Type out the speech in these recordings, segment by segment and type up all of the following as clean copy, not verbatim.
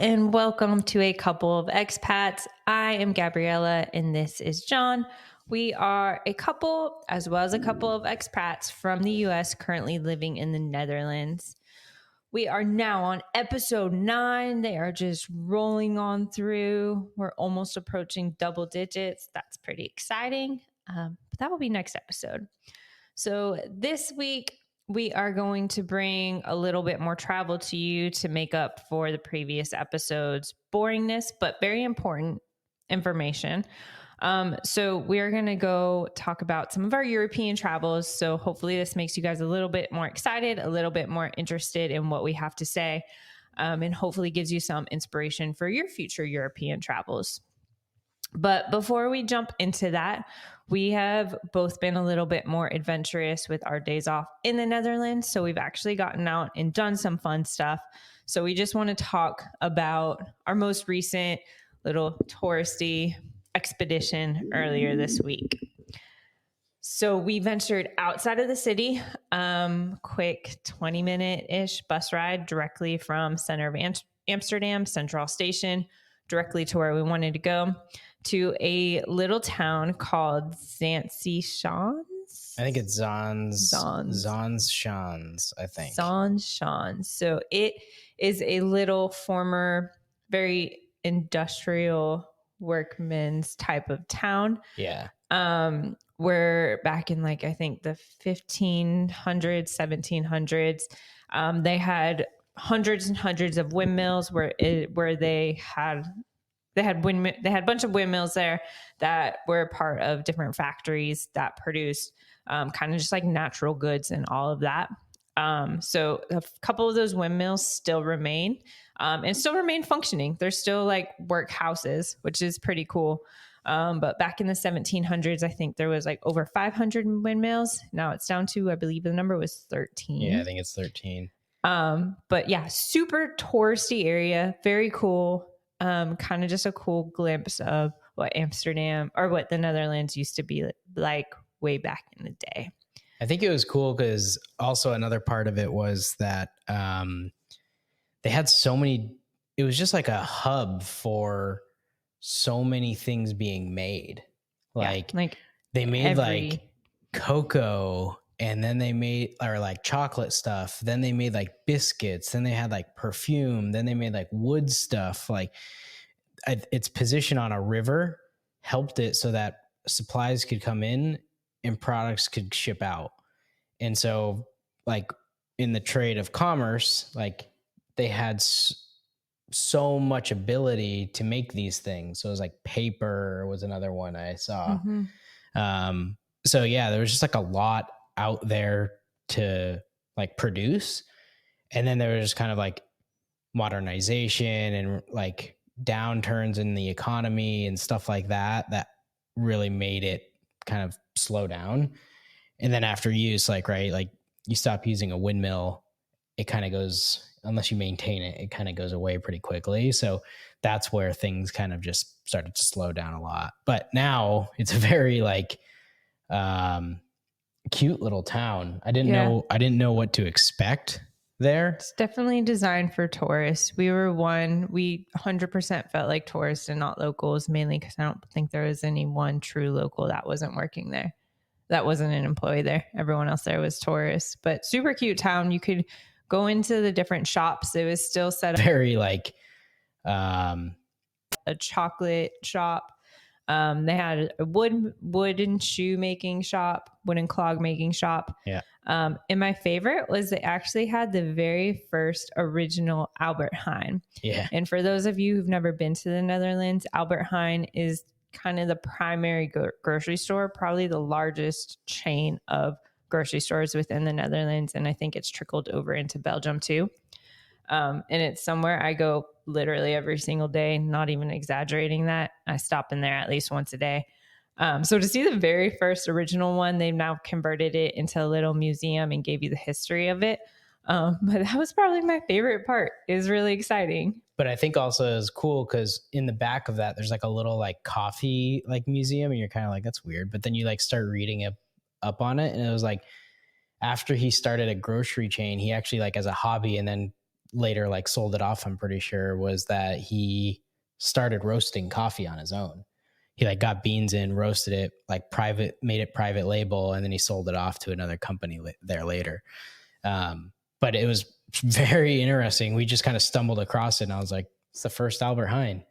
and welcome to A Couple of Expats. I am Gabriella and this is John. We are a couple as well as a couple of expats from the US currently living in the Netherlands. We are now on episode 9. They are just rolling on through. We're almost approaching double digits. That's pretty exciting. But that will be next episode. So this week, we are going to bring a little bit more travel to you to make up for the previous episode's boringness, but very important information. So we're going to go talk about some of our European travels. So hopefully this makes you guys a little bit more excited, a little bit more interested in what we have to say, and hopefully gives you some inspiration for your future European travels. But before we jump into that, we have both been a little bit more adventurous with our days off in the Netherlands. So we've actually gotten out and done some fun stuff. So we just want to talk about our most recent little touristy expedition earlier this week. So we ventured outside of the city, quick 20-minute-ish bus ride directly from center of Amsterdam Central Station, directly to where we wanted to go, to a little town called Zaanstad. I think it's Zaanstad, I think. Zaanstad. So it is a little former, very industrial workman's type of town. Yeah. Where back in I think the 1500s, 1700s, they had hundreds and hundreds of windmills where they had a bunch of windmills there that were part of different factories that produced kind of just like natural goods and all of that. So a couple of those windmills still remain and still remain functioning. They're still like workhouses, which is pretty cool. But back in the 1700s, I think there was like over 500 windmills. Now it's down to, I believe the number was 13. Yeah, I think it's 13. But yeah, super touristy area. Very cool. Kind of just a cool glimpse of what Amsterdam or what the Netherlands used to be like way back in the day. I think it was cool because also another part of it was that they had so many, it was just like a hub for so many things being made. They made like cocoa, and then they made like chocolate stuff. Then they made like biscuits. Then they had like perfume. Then they made like wood stuff. Like its position on a river helped it so that supplies could come in and products could ship out. And so like in the trade of commerce, like they had so much ability to make these things. So it was like paper was another one I saw. Mm-hmm. So yeah, there was just like a lot out there to like produce. And then there was just kind of like modernization and like downturns in the economy and stuff like that really made it kind of slow down. And then after use, like you stop using a windmill, it kind of goes, unless you maintain it, it kind of goes away pretty quickly. So that's where things kind of just started to slow down a lot. But now it's a very like cute little town. I didn't know what to expect there. It's definitely designed for tourists. We 100% felt like tourists and not locals, mainly because I don't think there was any one true local that wasn't working there. That wasn't an employee there. Everyone else there was tourists, but super cute town. You could go into the different shops. It was still set up very like a chocolate shop. They had a wooden shoe making shop, wooden clog making shop. Yeah. And my favorite was they actually had the very first original Albert Heijn. Yeah. And for those of you who've never been to the Netherlands, Albert Heijn is kind of the primary grocery store, probably the largest chain of grocery stores within the Netherlands. And I think it's trickled over into Belgium too. And it's somewhere I go literally every single day, not even exaggerating that. I stop in there at least once a day. So to see the very first original one, they've now converted it into a little museum and gave you the history of it. But that was probably my favorite part. It was really exciting. But I think also it's cool because in the back of that, there's like a little like coffee like museum, and you're kind of like, that's weird. But then you like start reading up on it, and it was like after he started a grocery chain, he actually like as a hobby, and then later like sold it off, I'm pretty sure, was that he started roasting coffee on his own. He like got beans in, roasted it, like made it private label, and then he sold it off to another company there later. But it was very interesting. We just kind of stumbled across it, and I was like, it's the first Albert Heijn.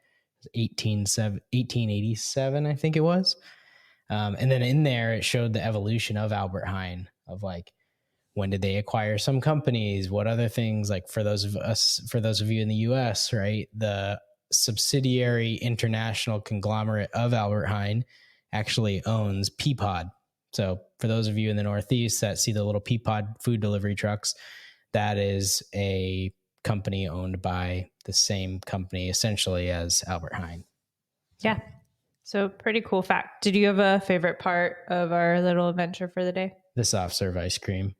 1887, I think it was. And then in there, it showed the evolution of Albert Heijn, of like, when did they acquire some companies? What other things? Like for those of you in the US, right? The subsidiary international conglomerate of Albert Heijn actually owns Peapod. So for those of you in the Northeast that see the little Peapod food delivery trucks, that is a company owned by the same company essentially as Albert Heijn. Yeah. So pretty cool fact. Did you have a favorite part of our little adventure for the day? The soft serve ice cream.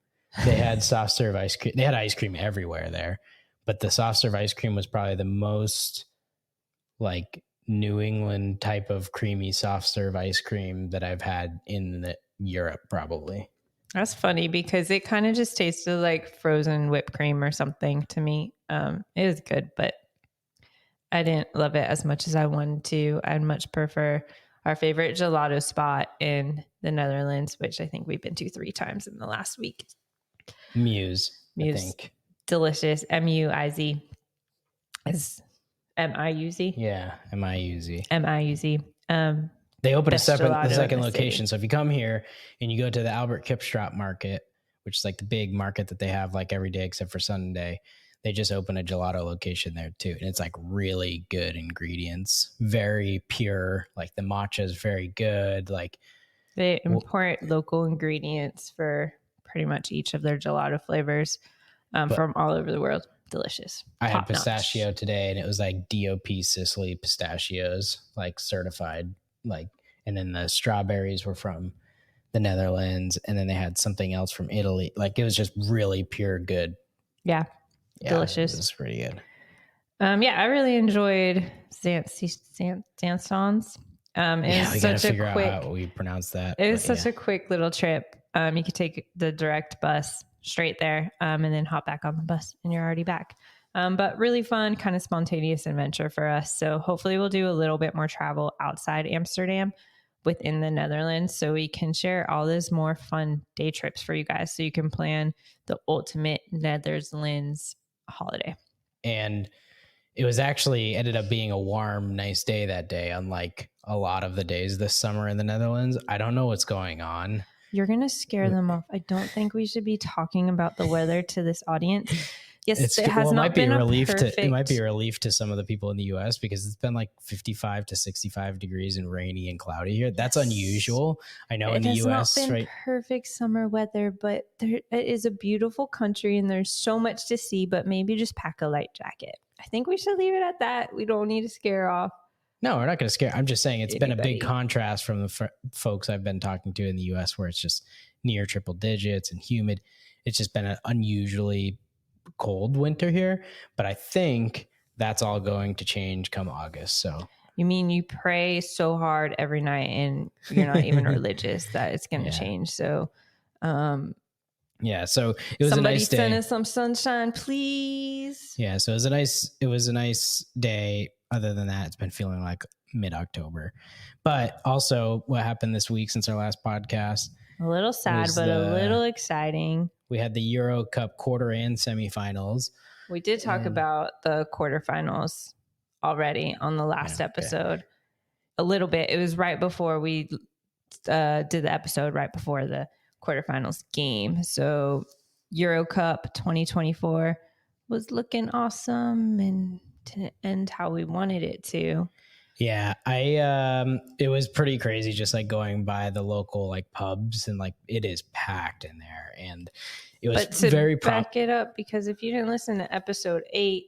They had soft serve ice cream. They had ice cream everywhere there, but the soft serve ice cream was probably the most like New England type of creamy soft serve ice cream that I've had in Europe, probably. That's funny because it kind of just tasted like frozen whipped cream or something to me. It was good, but I didn't love it as much as I wanted to. I'd much prefer our favorite gelato spot in the Netherlands, which I think we've been to 3 times in the last week. Muse, I think. Delicious. MUIZ is MIUZ. Yeah, MIUZ. MIUZ. They opened a second location. So if you come here and you go to the Albert Kipstrop Market, which is like the big market that they have like every day except for Sunday, they just opened a gelato location there too. And it's like really good ingredients, very pure. Like the matcha is very good. Like they import local ingredients for pretty much each of their gelato flavors from all over the world. Delicious. I had pistachio today, and it was like DOP Sicily pistachios, like certified. Like, and then the strawberries were from the Netherlands, and then they had something else from Italy. Like it was just really pure good. Yeah, delicious. It was pretty good. I really enjoyed Sandstons. We gotta figure out how we pronounce that. It was such a quick little trip. You could take the direct bus straight there, and then hop back on the bus, and you're already back. But really fun, kind of spontaneous adventure for us. So hopefully we'll do a little bit more travel outside Amsterdam within the Netherlands, so we can share all those more fun day trips for you guys, so you can plan the ultimate Netherlands holiday. And it was actually ended up being a warm, nice day that day, unlike a lot of the days this summer in the Netherlands. I don't know what's going on. You're going to scare them off. I don't think we should be talking about the weather to this audience. Yes, it has not been a perfect... It might be a relief to some of the people in the U.S. because it's been like 55 to 65 degrees and rainy and cloudy here. That's unusual. I know in the U.S. It has not been perfect summer weather, but it is a beautiful country and there's so much to see, but maybe just pack a light jacket. I think we should leave it at that. We don't need to scare off. No, we're not going to scare. I'm just saying it's been a big contrast from the folks I've been talking to in the U.S. where it's just near triple digits and humid. It's just been an unusually cold winter here, but I think that's all going to change come August. So you mean you pray so hard every night and you're not even religious that it's going to change? So, so it was a nice day. Send us some sunshine, please. Yeah, so it was a nice day. Other than that, it's been feeling like mid-October. But also, what happened this week since our last podcast? A little sad, but a little exciting. We had the Euro Cup quarter and semifinals. We did talk about the quarterfinals already on the last episode. A little bit. It was right before we did the episode, right before the quarterfinals game. So Euro Cup 2024 was looking awesome and to end how we wanted it to. Yeah, it was pretty crazy just like going by the local like pubs and like it is packed in there, and it was very back it up, because if you didn't listen to episode 8,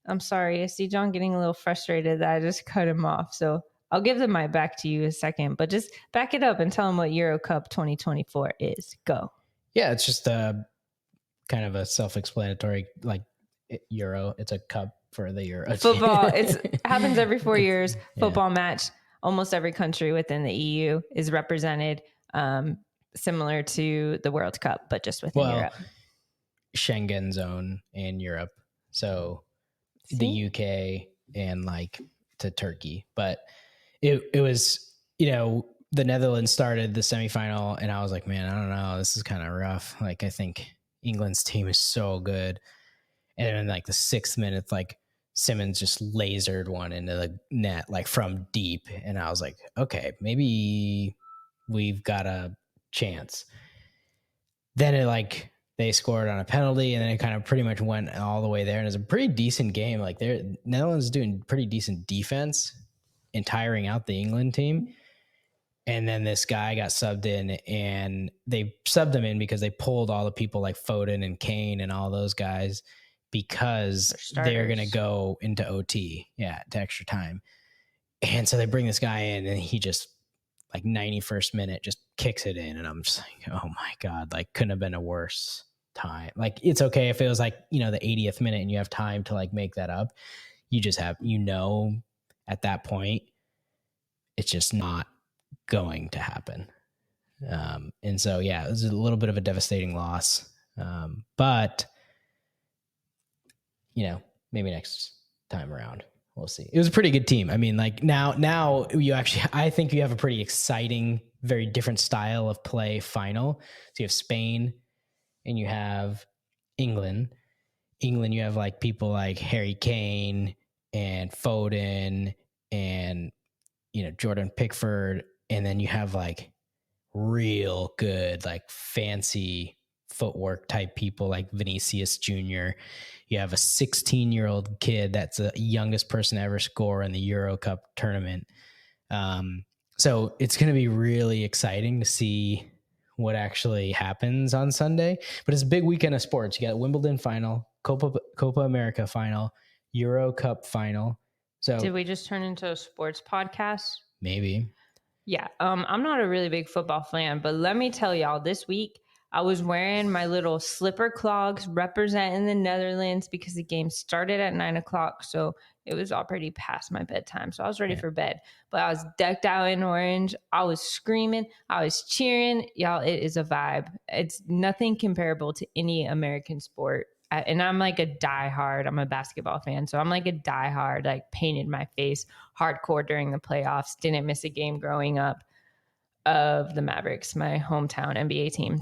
I'm sorry, I see John getting a little frustrated that I just cut him off. So I'll give the mic back to you in a second, but just back it up and tell him what Euro Cup 2024 is. Go. Yeah, it's just kind of a self-explanatory like Euro. It's a cup for the Euro football. It happens every 4 years. Football match. Almost every country within the EU is represented, similar to the World Cup, but just within Europe. Schengen zone in Europe. So the See? UK and like to Turkey. But it was, the Netherlands started the semifinal, and I was like, man, I don't know. This is kind of rough. Like, I think England's team is so good. And then in like the 6th minute, like Simmons just lasered one into the net, like from deep. And I was like, okay, maybe we've got a chance. Then they scored on a penalty, and then it kind of pretty much went all the way there. And it's a pretty decent game. Like, Netherlands is doing pretty decent defense and tiring out the England team. And then this guy got subbed in, and they subbed him in because they pulled all the people like Foden and Kane and all those guys because they're going to go into OT, to extra time. And so they bring this guy in, and he just, like 91st minute, just kicks it in. And I'm just like, oh my God, like couldn't have been a worse time. Like, it's okay if it was like, the 80th minute and you have time to like make that up. You just have, at that point, it's just not going to happen. And so, it was a little bit of a devastating loss. But, maybe next time around, we'll see. It was a pretty good team. I mean, like now you actually, I think you have a pretty exciting, very different style of play final. So you have Spain and you have England. You have like people like Harry Kane and Foden and, Jordan Pickford. And then you have like real good, like fancy footwork type people like Vinicius Jr. You have a 16-year-old kid that's the youngest person to ever score in the Euro Cup tournament. So it's going to be really exciting to see what actually happens on Sunday. But it's a big weekend of sports. You got Wimbledon final, Copa America final, Euro Cup final. So did we just turn into a sports podcast? Maybe. Yeah. I'm not a really big football fan, but let me tell y'all, this week I was wearing my little slipper clogs representing the Netherlands because the game started at 9:00. So it was already past my bedtime. So I was ready for bed, but I was decked out in orange. I was screaming. I was cheering. Y'all, it is a vibe. It's nothing comparable to any American sport. And I'm like a diehard. I'm a basketball fan. So I'm like a diehard, like painted my face hardcore during the playoffs. Didn't miss a game growing up of the Mavericks, my hometown NBA team.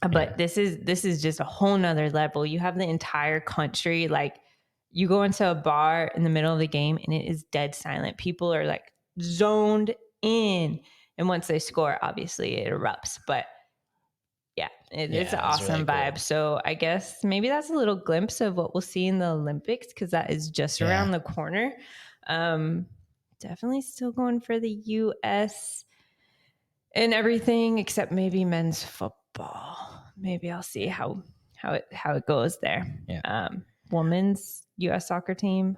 But this is just a whole nother level. You have the entire country, like you go into a bar in the middle of the game and it is dead silent. People are like zoned in. And once they score, obviously it erupts. But it's an awesome really vibe. Cool. So I guess maybe that's a little glimpse of what we'll see in the Olympics because that is just around the corner. Definitely still going for the U.S. and everything except maybe men's football. Maybe I'll see how it goes there. Yeah. Women's U.S. soccer team,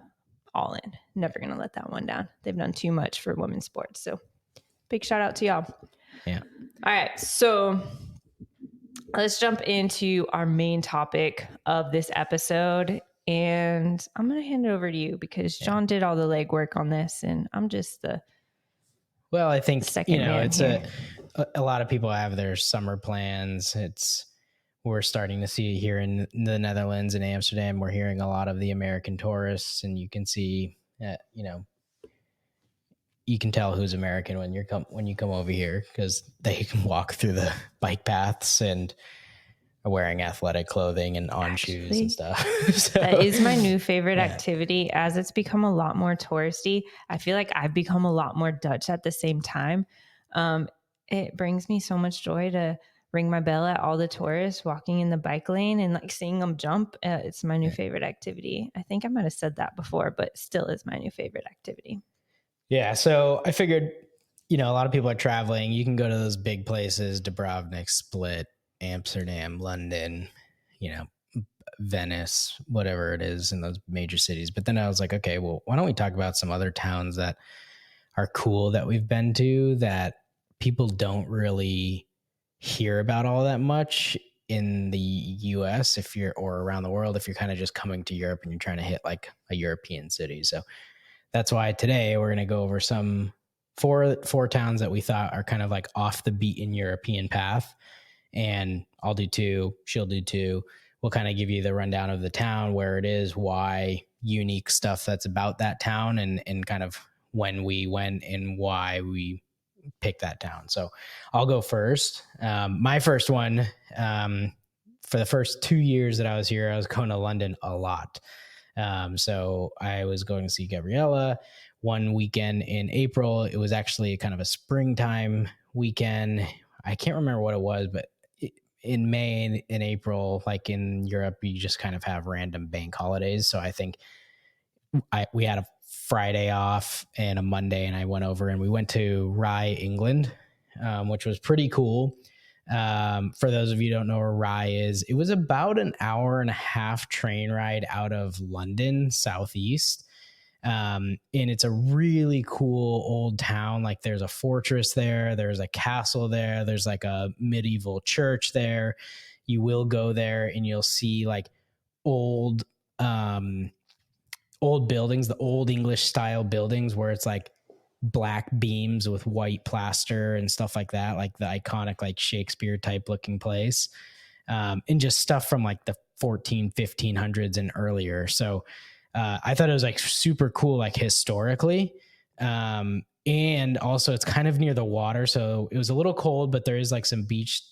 all in. Never going to let that one down. They've done too much for women's sports. So big shout out to y'all. Yeah. All right. So let's jump into our main topic of this episode. And I'm going to hand it over to you because John did all the legwork on this and I'm just well, I think, it's here. A lot of people have their summer plans. We're starting to see here in the Netherlands and Amsterdam, we're hearing a lot of the American tourists, and you can see that, you can tell who's American when you come over here because they can walk through the bike paths and are wearing athletic clothing and on shoes and stuff. So, that is my new favorite activity. As it's become a lot more touristy, I feel like I've become a lot more Dutch at the same time. It brings me so much joy to ring my bell at all the tourists walking in the bike lane and like seeing them jump. It's my new favorite activity. I think I might have said that before, but still is my new favorite activity. Yeah. So I figured, a lot of people are traveling. You can go to those big places, Dubrovnik, Split, Amsterdam, London, Venice, whatever it is in those major cities. But then I was like, okay, well, why don't we talk about some other towns that are cool that we've been to that people don't really hear about all that much in the US or around the world, if you're kind of just coming to Europe and you're trying to hit like a European city. So that's why today we're going to go over some four towns that we thought are kind of like off the beaten European path. And I'll do two, she'll do two. we'll kind of give you the rundown of the town, where it is, why, unique stuff that's about that town, and kind of when we went and why we picked that town. So I'll go first. My first one, for the first 2 years that I was here, I was going to London a lot. So I was going to see Gabriella one weekend in April. It was actually kind of a springtime weekend. I can't remember what it was, but in May and in April, like in Europe, you just kind of have random bank holidays. So I think we had a Friday off and a Monday, and I went over and we went to Rye, England, which was pretty cool. For those of you who don't know where Rye is, it was about an hour and a half train ride out of London, southeast. And it's a really cool old town. Like, there's a fortress there, there's a castle there, there's like a medieval church there. You will go there and you'll see like old old buildings, the old English style buildings, where it's like black beams with white plaster and stuff like that, like the iconic like Shakespeare type looking place, and just stuff from like the 1500s and earlier. So I thought it was like super cool, like historically. And also it's kind of near the water, so it was a little cold, but there is like some beach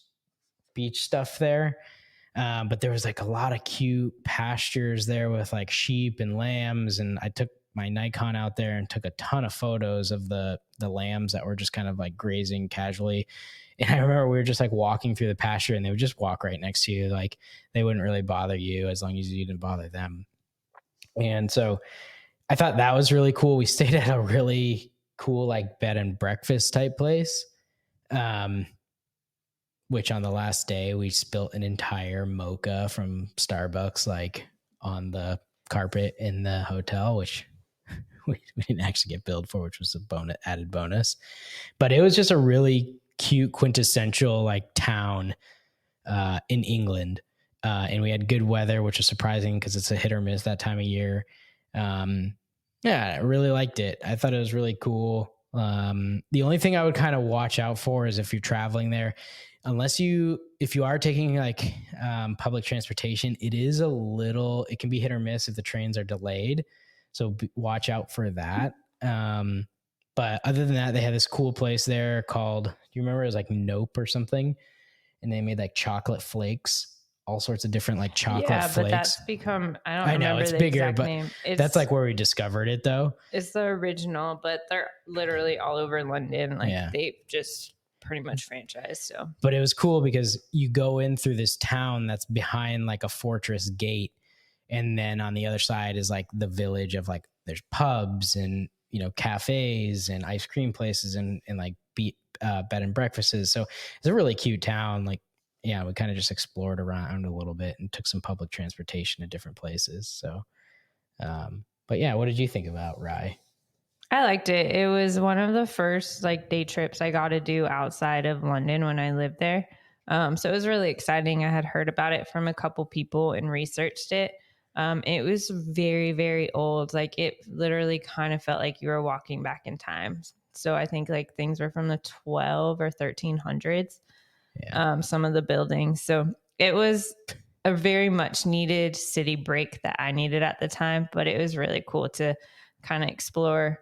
stuff there. But there was like a lot of cute pastures there with like sheep and lambs. And I took my Nikon out there and took a ton of photos of the lambs that were just kind of like grazing casually. And I remember we were just like walking through the pasture, and they would just walk right next to you. Like, they wouldn't really bother you as long as you didn't bother them. And so I thought that was really cool. We stayed at a really cool like bed and breakfast type place. Which on the last day we spilt an entire mocha from Starbucks like on the carpet in the hotel, which we didn't actually get billed for, which was a added bonus. But it was just a really cute quintessential like town in England. And we had good weather, which was surprising because it's a hit or miss that time of year. Yeah, I really liked it. I thought it was really cool. The only thing I would kind of watch out for is if you're traveling there, if you are taking like public transportation, it can be hit or miss if the trains are delayed. So watch out for that. But other than that, they had this cool place there called, do you remember, it was like Nope or something? And they made like chocolate flakes, all sorts of different like chocolate Yeah, but flakes. that's become, I don't I know remember it's the bigger, exact but name. that's like where we discovered it though. It's the original, but they're literally all over London. Like, Yeah. they just pretty much franchised. So, But it was cool because you go in through this town that's behind like a fortress gate, and then on the other side is like the village of like, there's pubs and, you know, cafes and ice cream places and like bed and breakfasts. So it's a really cute town. Like, yeah, we kind of just explored around a little bit and took some public transportation to different places. So, but yeah, what did you think about Rye? I liked it. It was one of the first like day trips I got to do outside of London when I lived there. So it was really exciting. I had heard about it from a couple people and researched it. It was very, very old. Like, it literally kind of felt like you were walking back in time. So I think like things were from the 12 or 1300s. Yeah. Some of the buildings. So it was a very much needed city break that I needed at the time, but it was really cool to kind of explore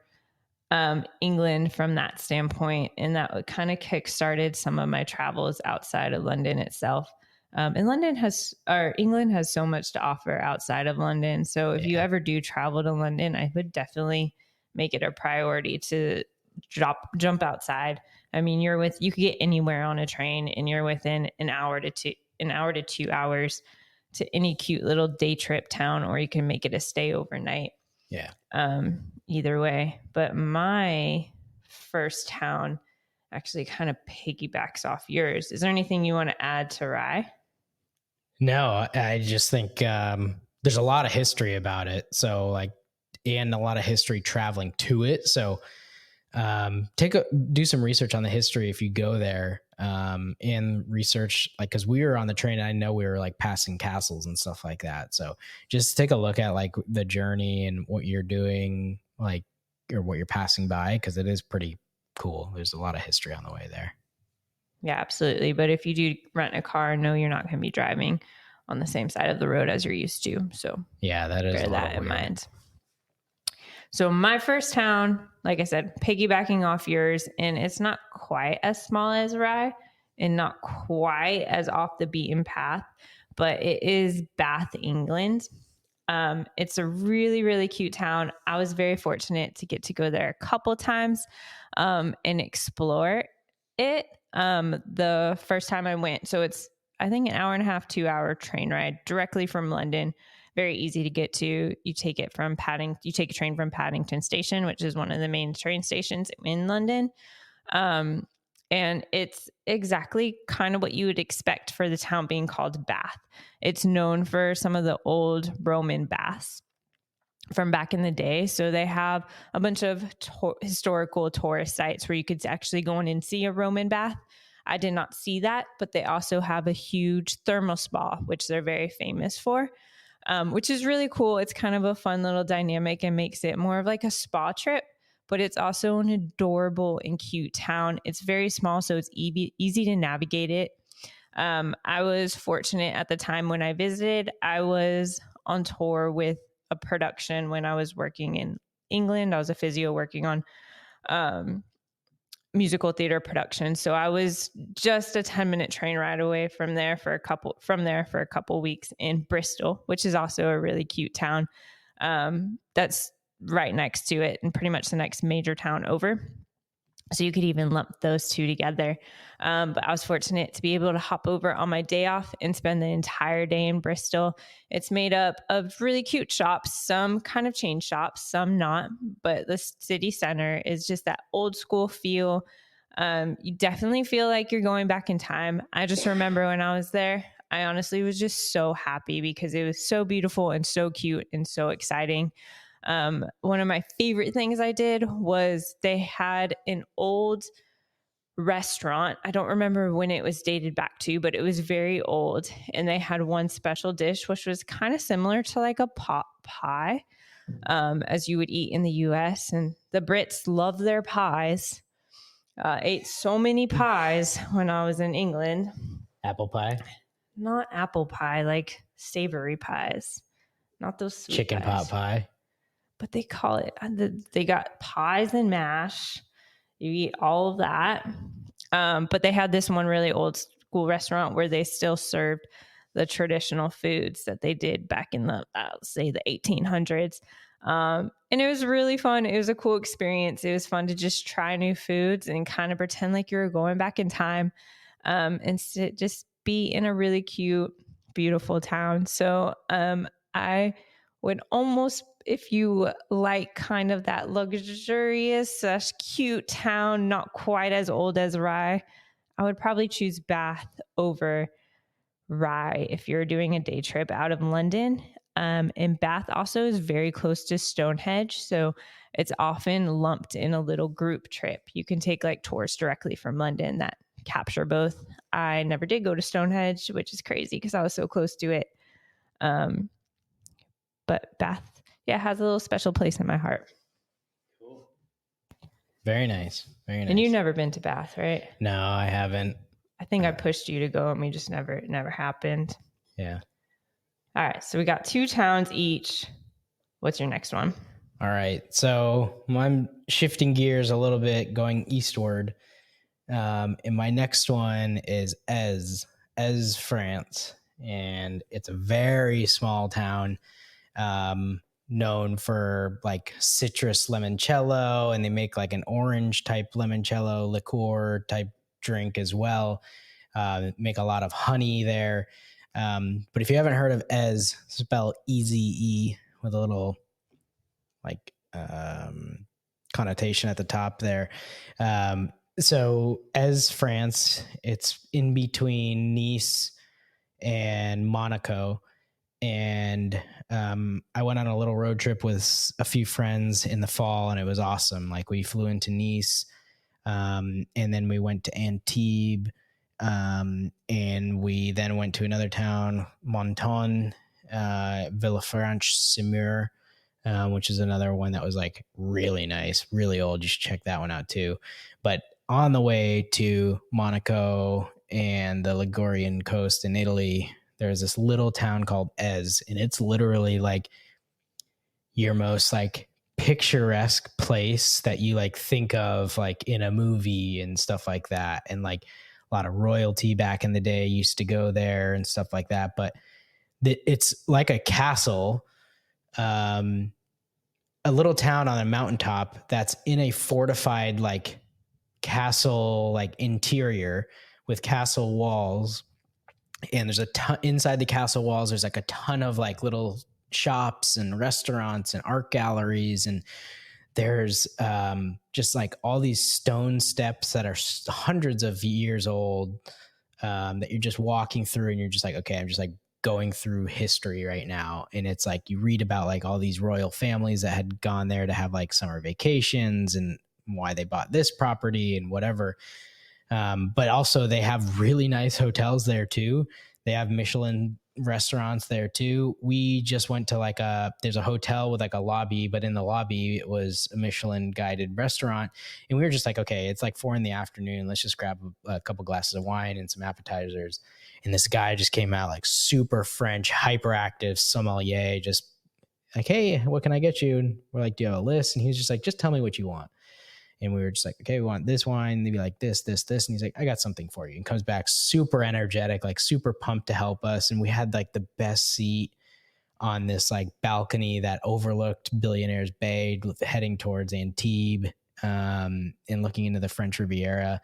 England from that standpoint. And that kind of kickstarted some of my travels outside of London itself. And England has so much to offer outside of London. So if you ever do travel to London, I would definitely make it a priority to jump outside. I mean, you could get anywhere on a train, and you're within an hour to 2 hours to any cute little day trip town, or you can make it a stay overnight. Yeah. Either way. But my first town actually kind of piggybacks off yours. Is there anything you want to add to Rye? No, I just think there's a lot of history about it. So like, and a lot of history traveling to it. So do some research on the history if you go there, and research, like, because we were on the train and I know we were like passing castles and stuff like that. So just take a look at like the journey and what you're doing, like, or what you're passing by, because it is pretty cool. There's a lot of history on the way there. Yeah, absolutely. But if you do rent a car, no, you're not going to be driving on the same side of the road as you're used to. So Yeah, that is bear a little that in weird. mind. So my first town, like I said, piggybacking off yours, and it's not quite as small as Rye and not quite as off the beaten path, but it is Bath, England. It's a really, really cute town. I was very fortunate to get to go there a couple times and explore it. The first time I went, so it's, I think, an hour and a half, 2 hour train ride directly from London. Very easy to get to. You take it from you take a train from Paddington Station, which is one of the main train stations in London. Um, and it's exactly kind of what you would expect for the town being called Bath. It's known for some of the old Roman baths from back in the day. So they have a bunch of historical tourist sites where you could actually go in and see a Roman bath. I did not see that, but they also have a huge thermal spa, which they're very famous for. Which is really cool. It's kind of a fun little dynamic and makes it more of like a spa trip, but it's also an adorable and cute town. It's very small, so it's easy to navigate it. I was fortunate at the time when I visited. I was on tour with a production when I was working in England. I was a physio working on musical theater production. So I was just a 10-minute train ride away from there for a couple weeks in Bristol, which is also a really cute town. That's right next to it and pretty much the next major town over. So you could even lump those two together. But I was fortunate to be able to hop over on my day off and spend the entire day in Bristol. It's made up of really cute shops, some kind of chain shops, some not. But the city center is just that old school feel. You definitely feel like you're going back in time. I just remember when I was there, I honestly was just so happy because it was so beautiful and so cute and so exciting. One of my favorite things I did was they had an old restaurant. I don't remember when it was dated back to, but it was very old. And they had one special dish, which was kind of similar to like a pot pie, as you would eat in the US. And the Brits love their pies. Ate so many pies when I was in England. Apple pie, Not apple pie, like savory pies, not those sweet chicken pies. pot pie. But they call it, they got pies and mash. You eat all of that. But they had this one really old school restaurant where they still served the traditional foods that they did back in the, say, the 1800s. And it was really fun. It was a cool experience. It was fun to just try new foods and kind of pretend like you were going back in time and just be in a really cute, beautiful town. So I would almost, if you like kind of that luxurious cute town, not quite as old as Rye, I would probably choose Bath over Rye if you're doing a day trip out of London. And Bath also is very close to Stonehenge, so it's often lumped in a little group trip. You can take like tours directly from London that capture both. I never did go to Stonehenge, which is crazy because I was so close to it. But Bath, yeah, has a little special place in my heart. Cool. Very nice. Very nice. And you've never been to Bath, right? No, I haven't. I think I pushed you to go and we just it never happened. Yeah. All right. So we got 2 towns each. What's your next one? All right. So I'm shifting gears a little bit, going eastward. And my next one is Ez, France. And it's a very small town, known for like citrus limoncello, and they make like an orange type limoncello liqueur type drink as well. Make a lot of honey there. But if you haven't heard of Ez, spell EZE with a little like connotation at the top there. So Ez, France, it's in between Nice and Monaco. And I went on a little road trip with a few friends in the fall, and it was awesome. Like we flew into Nice, and then we went to Antibes, and we then went to another town, Menton, Villefranche-sur-Mer, which is another one that was like really nice, really old. You should check that one out too. But on the way to Monaco and the Ligurian coast in Italy, there's this little town called Ez, and it's literally like your most like picturesque place that you like think of like in a movie and stuff like that. And like a lot of royalty back in the day used to go there and stuff like that. But it's like a castle, um, a little town on a mountaintop that's in a fortified like castle, like interior with castle walls. And there's a ton inside the castle walls. There's like a ton of like little shops and restaurants and art galleries, and there's just like all these stone steps that are hundreds of years old, that you're just walking through, and you're just like, okay, I'm just like going through history right now. And it's like you read about like all these royal families that had gone there to have like summer vacations and why they bought this property and whatever. But also they have really nice hotels there too. They have Michelin restaurants there too. We just went to there's a hotel with like a lobby, but in the lobby it was a Michelin guided restaurant. And we were just like, okay, it's like 4 PM. Let's just grab a couple glasses of wine and some appetizers. And this guy just came out like super French, hyperactive sommelier, just like, hey, what can I get you? And we're like, do you have a list? And he's just like, just tell me what you want. And we were just like, okay, we want this wine. They'd be like this. And he's like, I got something for you. And comes back super energetic, like super pumped to help us. And we had like the best seat on this like balcony that overlooked Billionaires Bay, heading towards Antibes, and looking into the French Riviera.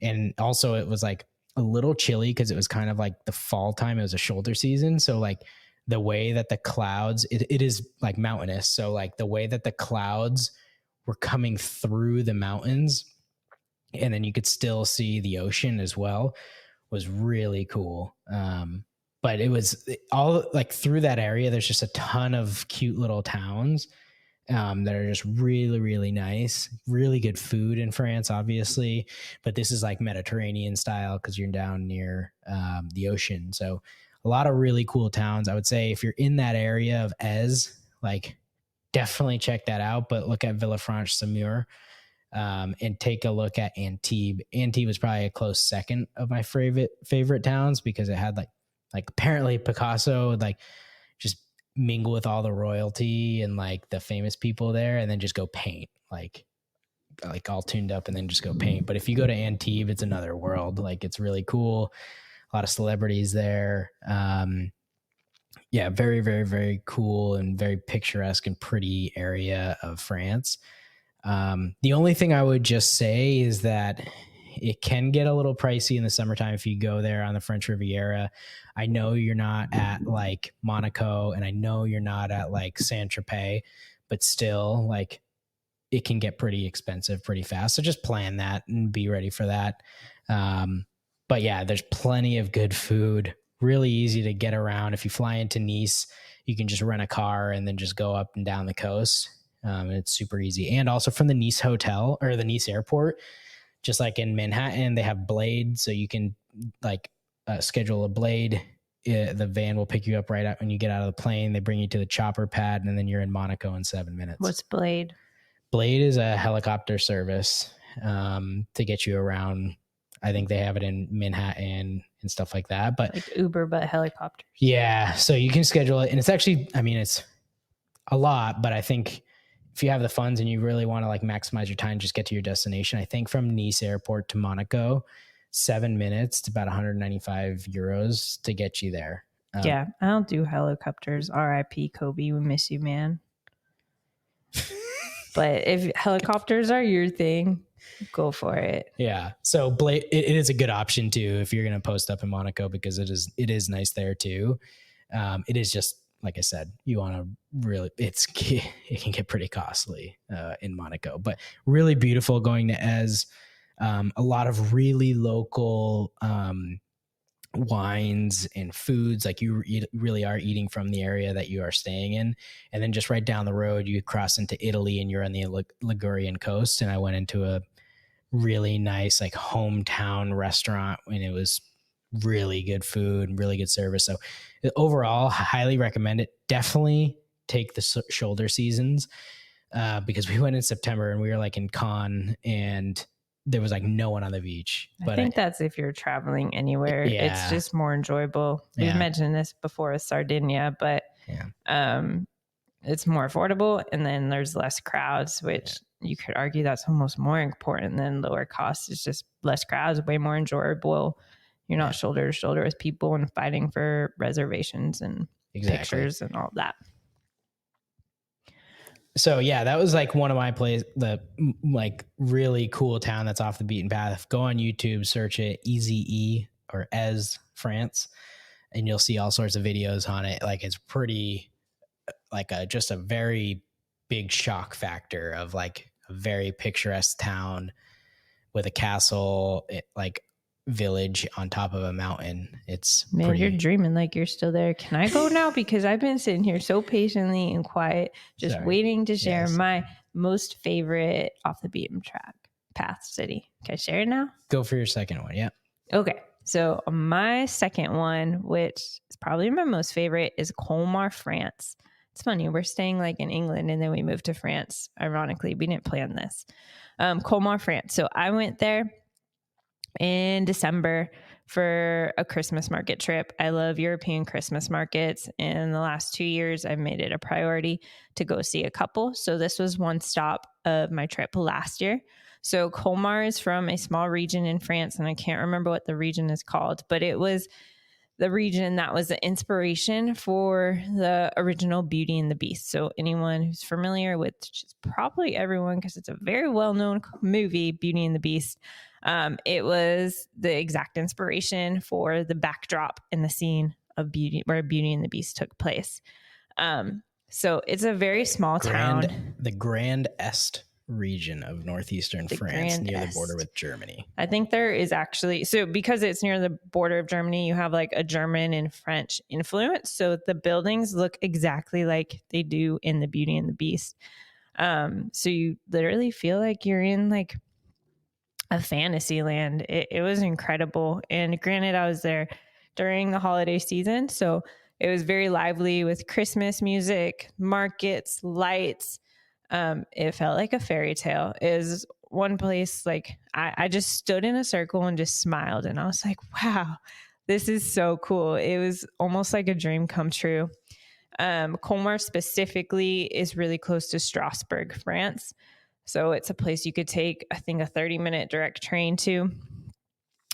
And also it was like a little chilly because it was kind of like the fall time. It was a shoulder season. So like the way that the clouds, it is like mountainous. So like the way that the clouds were coming through the mountains, and then you could still see the ocean as well, was really cool. But it was all like through that area, there's just a ton of cute little towns that are just really, really nice. Really good food in France, obviously. But this is like Mediterranean style because you're down near the ocean. So a lot of really cool towns. I would say if you're in that area of Ez, like definitely check that out. But look at Villefranche-Saumur, and take a look at Antibes. Antibes was probably a close second of my favorite towns because it had like apparently Picasso would like just mingle with all the royalty and like the famous people there, and then just go paint like all tuned up and then just go paint. But if you go to Antibes, it's another world. Like it's really cool. A lot of celebrities there. Yeah, very, very, very cool and very picturesque and pretty area of France. The only thing I would just say is that it can get a little pricey in the summertime if you go there on the French Riviera. I know you're not at like Monaco, and I know you're not at like Saint-Tropez, but still like it can get pretty expensive pretty fast. So just plan that and be ready for that. But yeah, there's plenty of good food, really easy to get around. If you fly into Nice, you can just rent a car and then just go up and down the coast. And it's super easy. And also from the Nice hotel or the Nice airport, just like in Manhattan, they have Blade. So you can like schedule a Blade. The van will pick you up right out when you get out of the plane. They bring you to the chopper pad, and then you're in Monaco in 7 minutes. What's Blade? Blade is a helicopter service to get you around. I think they have it in Manhattan and stuff like that. But like Uber, but helicopters. Yeah. So you can schedule it. And it's actually, I mean, it's a lot, but I think if you have the funds and you really want to like maximize your time, just get to your destination. I think from Nice airport to Monaco, 7 minutes, it's about 195 euros to get you there. Yeah. I don't do helicopters. RIP Kobe. We miss you, man. But if helicopters are your thing, go for it. Yeah. So Blade, it is a good option too if you're going to post up in Monaco, because it is nice there too. It is just, like I said, you want to really, it can get pretty costly in Monaco, but really beautiful going to Ez. A lot of really local wines and foods, like you really are eating from the area that you are staying in. And then just right down the road, you cross into Italy and you're on the Ligurian coast. And I went into a really nice like hometown restaurant, and it was really good food and really good service. So overall, highly recommend it. Definitely take the shoulder seasons, because we went in September and we were like in Cannes, and there was like no one on the beach. I But think that's if you're traveling anywhere. It's yeah, just more enjoyable. We've Yeah. mentioned this before with Sardinia, but it's more affordable, and then there's less crowds, which you could argue that's almost more important than lower costs. It's just less crowds, way more enjoyable. You're not shoulder to shoulder with people and fighting for reservations and pictures and all that. So yeah, that was like one of my plays, the like really cool town that's off the beaten path. Go on YouTube, search it, EZE or Ez France, and you'll see all sorts of videos on it. Like it's pretty, like just a very big shock factor of like a very picturesque town with a castle, like village on top of a mountain. It's Man, you're dreaming like you're still there. Can I go now? Because I've been sitting here so patiently and quiet, just waiting to share my most favorite off the beaten track path city. Can I share it now? Go for your second one. Yeah. Okay. So my second one, which is probably my most favorite, is Colmar, France. It's funny. We're staying like in England and then we moved to France. Ironically, we didn't plan this. Colmar, France. So I went there in December for a Christmas market trip. I love European Christmas markets. In the last 2 years, I've made it a priority to go see a couple. So this was one stop of my trip last year. So Colmar is from a small region in France, and I can't remember what the region is called, but it was the region that was the inspiration for the original Beauty and the Beast. So anyone who's familiar with, which is probably everyone because it's a very well-known movie, Beauty and the Beast, it was the exact inspiration for the backdrop in the scene of where Beauty and the Beast took place. So it's a very small town. The Grand Est region of northeastern France near the border with Germany. I think there is actually, so because it's near the border of Germany, you have like a German and French influence. So the buildings look exactly like they do in the Beauty and the Beast. So you literally feel like you're in like a fantasy land. It was incredible. And granted, I was there during the holiday season, so it was very lively with Christmas music, markets, lights. It felt like a fairy tale. Is one place like I just stood in a circle and just smiled, and I was like, wow, this is so cool. It was almost like a dream come true. Colmar specifically is really close to Strasbourg, France. So it's a place you could take, I think, a 30-minute direct train to.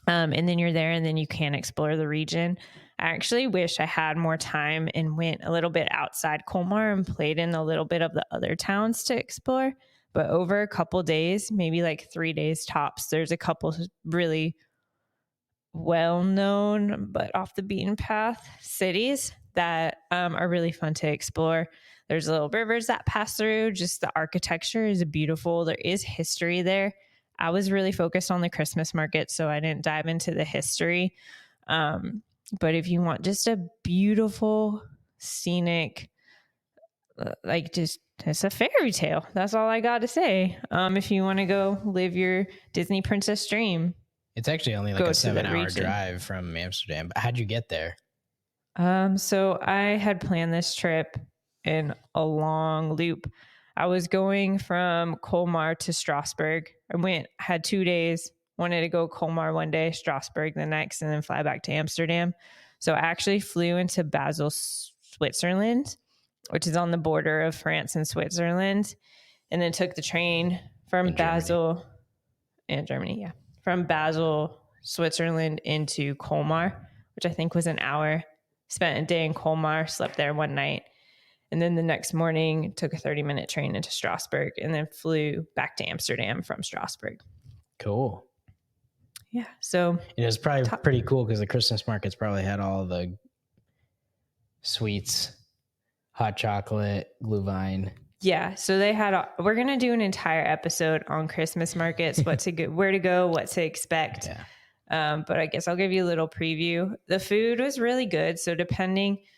And then you're there and then you can explore the region. I actually wish I had more time and went a little bit outside Colmar and played in a little bit of the other towns to explore. But over a couple days, maybe like 3 days tops, there's a couple really well-known but off the beaten path cities that are really fun to explore. There's little rivers that pass through. Just the architecture is beautiful. There is history there. I was really focused on the Christmas market, so I didn't dive into the history. But if you want just a beautiful, scenic, like just it's a fairy tale. That's all I got to say. If you want to go live your Disney princess dream. It's actually only like a 7-hour drive from Amsterdam. How'd you get there? So I had planned this trip in a long loop. I was going from Colmar to Strasbourg. Had 2 days, wanted to go Colmar one day, Strasbourg the next, and then fly back to Amsterdam. So I actually flew into Basel, Switzerland, which is on the border of France and Switzerland, and then took the train from Basel and Germany. Yeah. From Basel, Switzerland into Colmar, which I think was an hour. Spent a day in Colmar, slept there one night. And then the next morning, took a 30-minute train into Strasbourg and then flew back to Amsterdam from Strasbourg. Cool. Yeah. So it was probably pretty cool because the Christmas markets probably had all the sweets, hot chocolate, Glühwein. Yeah. So they had, we're going to do an entire episode on Christmas markets, where to go, what to expect. Yeah. But I guess I'll give you a little preview. The food was really good. So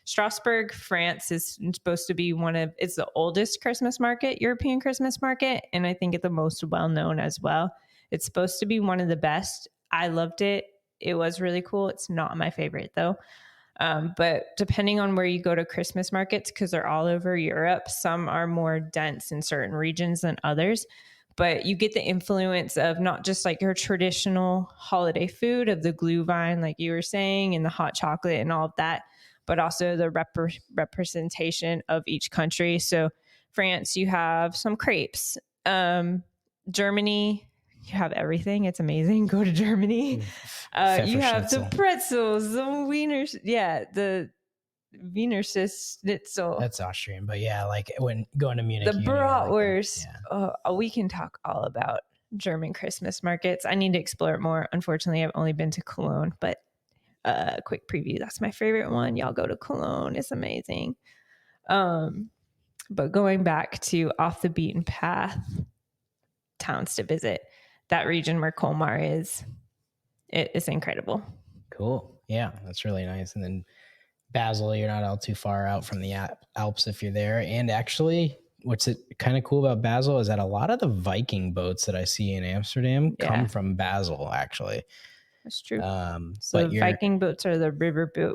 Strasbourg, France is supposed to be it's the oldest Christmas market, European Christmas market. And I think it's the most well-known as well. It's supposed to be one of the best. I loved it. It was really cool. It's not my favorite though. But depending on where you go to Christmas markets, because they're all over Europe, some are more dense in certain regions than others. but you get the influence of not just like your traditional holiday food of the glühwein, like you were saying, and the hot chocolate and all of that, but also the representation of each country. So France, you have some crepes. Germany, you have everything. It's amazing. Go to Germany. You have the pretzels, the wieners. Yeah, the Wiener Schnitzel. That's Austrian, but yeah, like when going to Munich, the bratwurst. We can talk all about German Christmas markets. I need to explore it more. Unfortunately, I've only been to Cologne, but quick preview. That's my favorite one. Y'all go to Cologne. It's amazing. But going back to off the beaten path towns to visit, that region where Colmar is, it is incredible. Cool. Yeah, that's really nice. And then Basel, you're not all too far out from the Alps if you're there. And actually, what's kind of cool about Basel is that a lot of the Viking boats that I see in Amsterdam come from Basel, actually. That's true. So Viking boats are the riverboat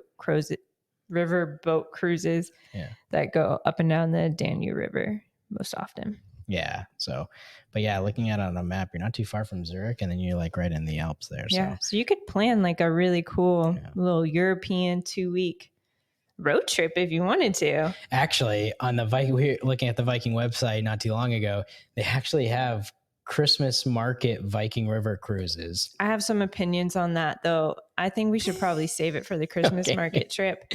cruises that go up and down the Danube River most often. Yeah. So, but yeah, looking at it on a map, you're not too far from Zurich, and then you're like right in the Alps there. Yeah. So you could plan like a really cool little European 2-week road trip if you wanted to. Actually, on the Viking, we were looking at the Viking website not too long ago. They actually have Christmas market Viking River cruises. I have some opinions on that, though. I think we should probably save it for the Christmas market trip.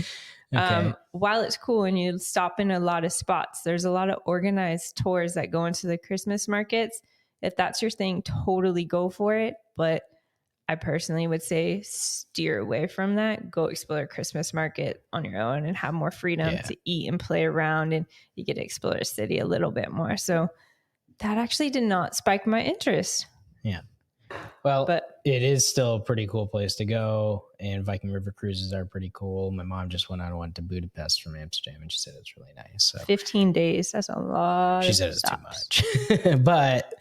While it's cool and you stop in a lot of spots, there's a lot of organized tours that go into the Christmas markets. If that's your thing, totally go for it. But I personally would say steer away from that. Go explore Christmas market on your own and have more freedom to eat and play around, and you get to explore the city a little bit more. So that actually did not spike my interest. Yeah. Well, but it is still a pretty cool place to go, and Viking River cruises are pretty cool. My mom just went to Budapest from Amsterdam, and she said it's really nice. So 15 days, that's a lot. She said it's too much. But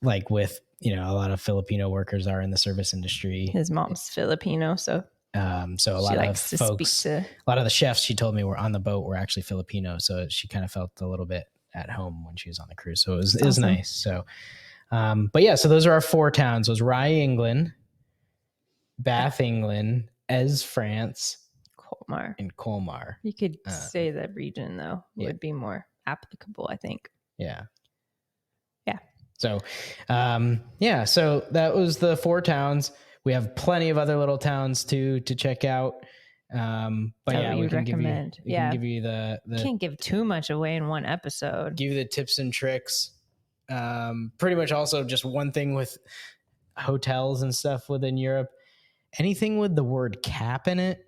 like with, a lot of Filipino workers are in the service industry. His mom's Filipino, so a lot of folks, a lot of the chefs she told me were on the boat were actually Filipino, so she kind of felt a little bit at home when she was on the cruise. So it was awesome. Nice. So but yeah, so those are our 4 towns. It was Rye, England, Bath, England, Ez, France, Colmar. You could say the region, though, would be more applicable, I think. Yeah. So, so that was the 4 towns. We have plenty of other little towns to check out. But we can recommend. We can give you the can't give too much away in one episode. Give you the tips and tricks. Pretty much also just one thing with hotels and stuff within Europe. Anything with the word cap in it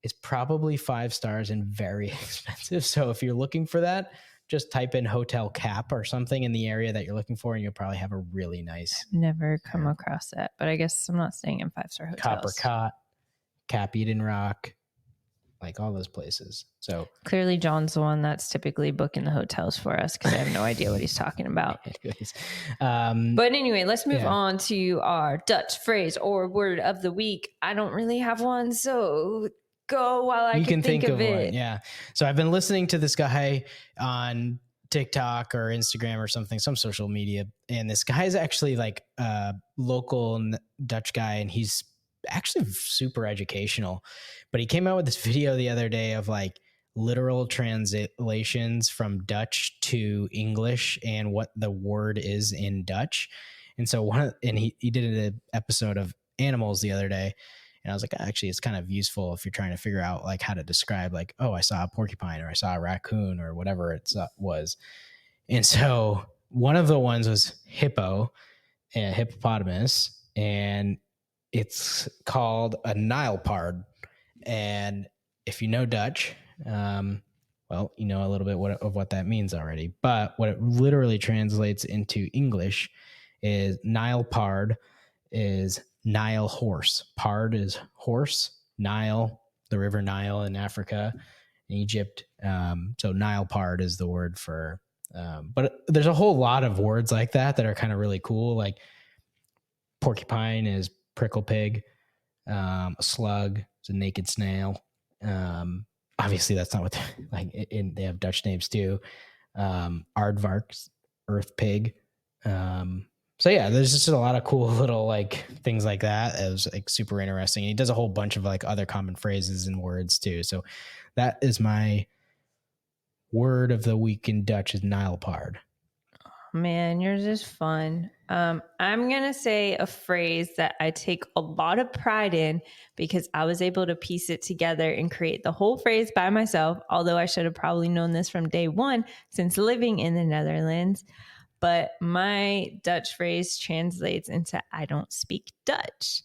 is probably 5 stars and very expensive. So if you're looking for that, just type in hotel cap or something in the area that you're looking for, and you'll probably have a really nice. I've never come across that, but I guess I'm not staying in 5-star hotels. Copper Cot, Cap Eden Rock, like all those places. So clearly John's the one that's typically booking the hotels for us, because I have no idea what he's talking about. But anyway, let's move on to our Dutch phrase or word of the week. I don't really have one, so go while I can think of it. One. Yeah. So I've been listening to this guy on TikTok or Instagram or something, some social media. And this guy is actually like a local Dutch guy, and he's actually super educational. But he came out with this video the other day of like literal translations from Dutch to English and what the word is in Dutch. And so he did an episode of animals the other day. And I was like, actually, it's kind of useful if you're trying to figure out like how to describe like, oh, I saw a porcupine or I saw a raccoon or whatever it was. And so one of the ones was hippopotamus, and it's called a Nijlpaard. And if you know Dutch, well, you know a little bit of what that means already. But what it literally translates into English is Nijlpaard is Nile horse. Pard is horse. Nile, the river Nile in Africa, in Egypt. So Nijlpaard is the word for. But there's a whole lot of words like that are kind of really cool. Like porcupine is prickle pig. A slug is a naked snail. Obviously, that's not what they have Dutch names too. Aardvarks, earth pig. So yeah, there's just a lot of cool little like things like that. It was like super interesting. He does a whole bunch of like other common phrases and words too. So that is my word of the week in Dutch is Nijlpaard. Man, yours is fun. I'm going to say a phrase that I take a lot of pride in because I was able to piece it together and create the whole phrase by myself, although I should have probably known this from day one since living in the Netherlands. But my Dutch phrase translates into I don't speak Dutch.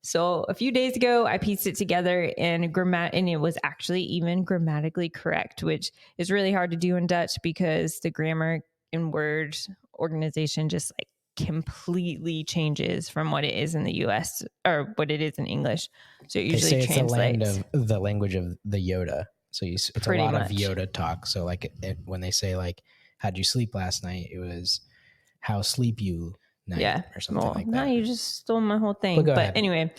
So a few days ago, I pieced it together and it was actually even grammatically correct, which is really hard to do in Dutch because the grammar and word organization just like completely changes from what it is in the US or what it is in English. So it They usually say it's translates the language of the Yoda. So it's a pretty lot of much. Yoda talk. So like when they say like, how'd you sleep last night? It was how sleep you night Yeah. or something Well, like now that. you just stole my whole But thing. go But ahead. anyway,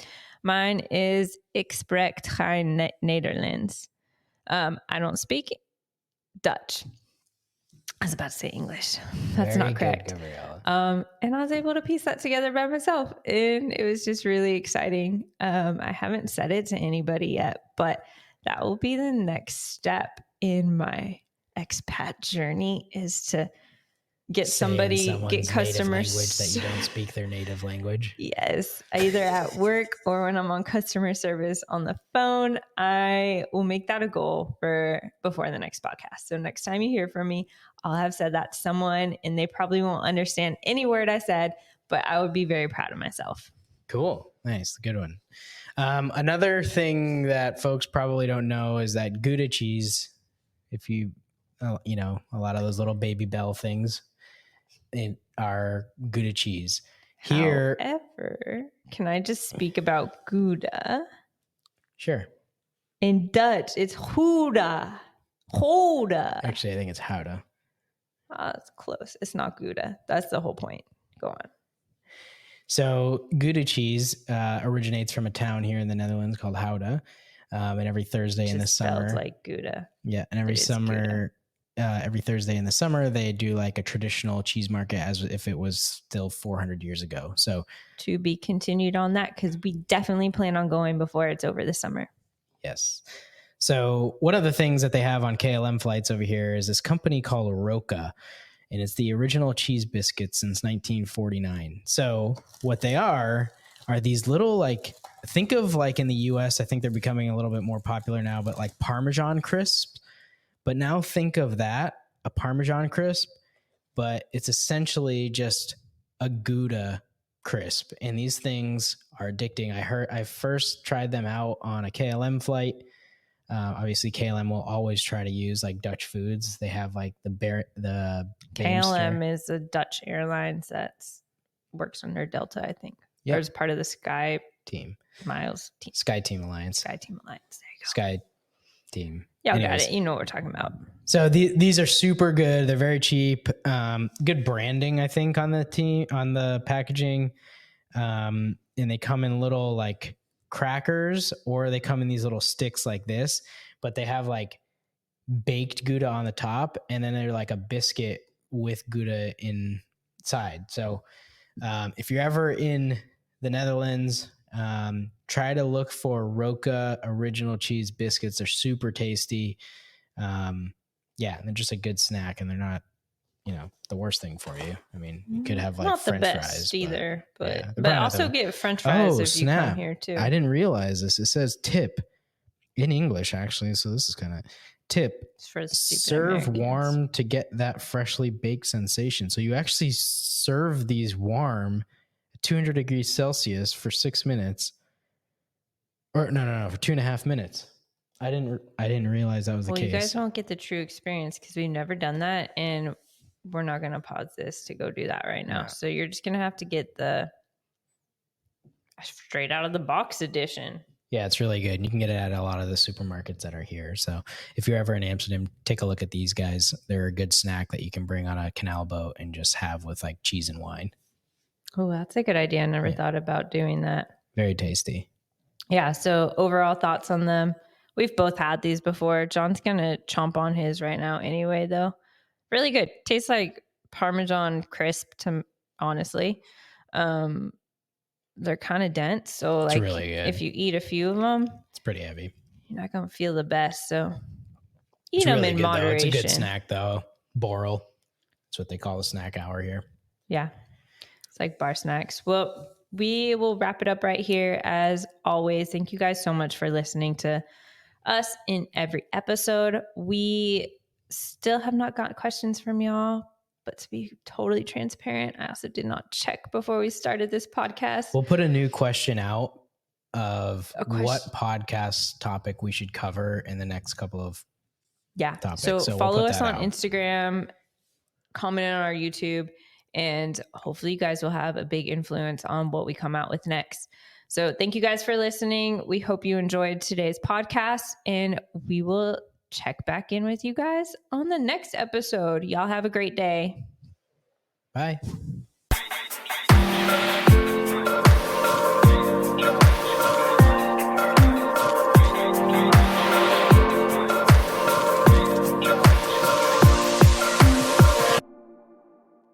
mine is Ik spreek geen Nederlands. I don't speak Dutch. I was about to say English. That's Very not correct. good, Gabriella. And I was able to piece that together by myself. And it was just really exciting. I haven't said it to anybody yet, but that will be the next step in my expat journey is to get Someone's native customers. language that you don't speak their native language. Yes, either at work or when I'm on customer service on the phone. I will make that a goal for before the next podcast. So next time you hear from me, I'll have said that to someone and they probably won't understand any word I said, but I would be very proud of myself. Cool. Nice. Good one. Another thing that folks probably don't know is that Gouda cheese, if you, you know, a lot of those little baby bell things are Gouda cheese. Here, However, can I just speak about Gouda? sure. In Dutch, it's Gouda. Gouda. Actually, I think it's Houda. It's close. It's not Gouda. That's the whole point. Go on. So Gouda cheese originates from a town here in the Netherlands called Houda. And every Thursday in the summer, like Gouda. yeah, and every summer, every Thursday in the summer, they do like a traditional cheese market as if it was still 400 years ago. So to be continued on that because we definitely plan on going before it's over this summer. Yes. So one of the things that they have on KLM flights over here is this company called Roca, and it's the original cheese biscuits since 1949. So what they are these little like think of like in the US, I think they're becoming a little bit more popular now, but like Parmesan crisps. But now think of that, a Parmesan crisp, but it's essentially just a Gouda crisp. And these things are addicting. I first tried them out on a KLM flight. Obviously, KLM will always try to use like Dutch foods. They have like the KLM is a Dutch Airlines that works under Delta, I think. Yep. Or is part of the Sky Team. Miles team. Sky Team Alliance. Sky Team Alliance. There you go. Sky Team. Yeah, I got it. You know what we're talking about. So these are super good. They're very cheap. Good branding, I think, on the packaging. And they come in little like crackers, or they come in these little sticks like this, but they have like baked Gouda on the top, and then they're like a biscuit with Gouda inside. So if you're ever in the Netherlands, try to look for Roca original cheese biscuits. They're super tasty. Yeah, they're just a good snack, and they're not, you know, the worst thing for you. I mean, you could have like not French the best fries either, but yeah, but also get French fries if you come here too. I didn't realize this. It says tip in English actually, so this is kind of tip. Serve Americans. warm to get that freshly baked sensation. So you actually serve these warm at 200 degrees Celsius for 6 minutes. Or no, for 2.5 minutes. I didn't realize that was the case. Well, you guys won't get the true experience because we've never done that, and we're not going to pause this to go do that right now. No. So you're just going to have to get the straight out of the box edition. Yeah, it's really good. You can get it at a lot of the supermarkets that are here. So if you're ever in Amsterdam, take a look at these guys. They're a good snack that you can bring on a canal boat and just have with like cheese and wine. Oh, that's a good idea. I never thought about doing that. Very tasty. Yeah. So overall thoughts on them. We've both had these before. John's going to chomp on his right now anyway, though. Really good. Tastes like Parmesan crisp to honestly. They're kind of dense. So It's like really good. if you eat a few of them, It's pretty heavy. you're not going to feel the best. So eat It's them really in good though. It's a good moderation. snack though. Boral. That's what they call the snack hour here. Yeah. It's like bar snacks. Well, we will wrap it up right here. As always, thank you guys so much for listening to us in every episode. We still have not got questions from y'all, but to be totally transparent, I also did not check before we started this podcast. We'll put a new question out of A what question. podcast topic we should cover in the next couple of topics. So we'll follow put us that on out. Instagram, comment on our YouTube, and hopefully you guys will have a big influence on what we come out with next. So thank you guys for listening. We hope you enjoyed today's podcast, and we will check back in with you guys on the next episode. Y'all have a great day. Bye.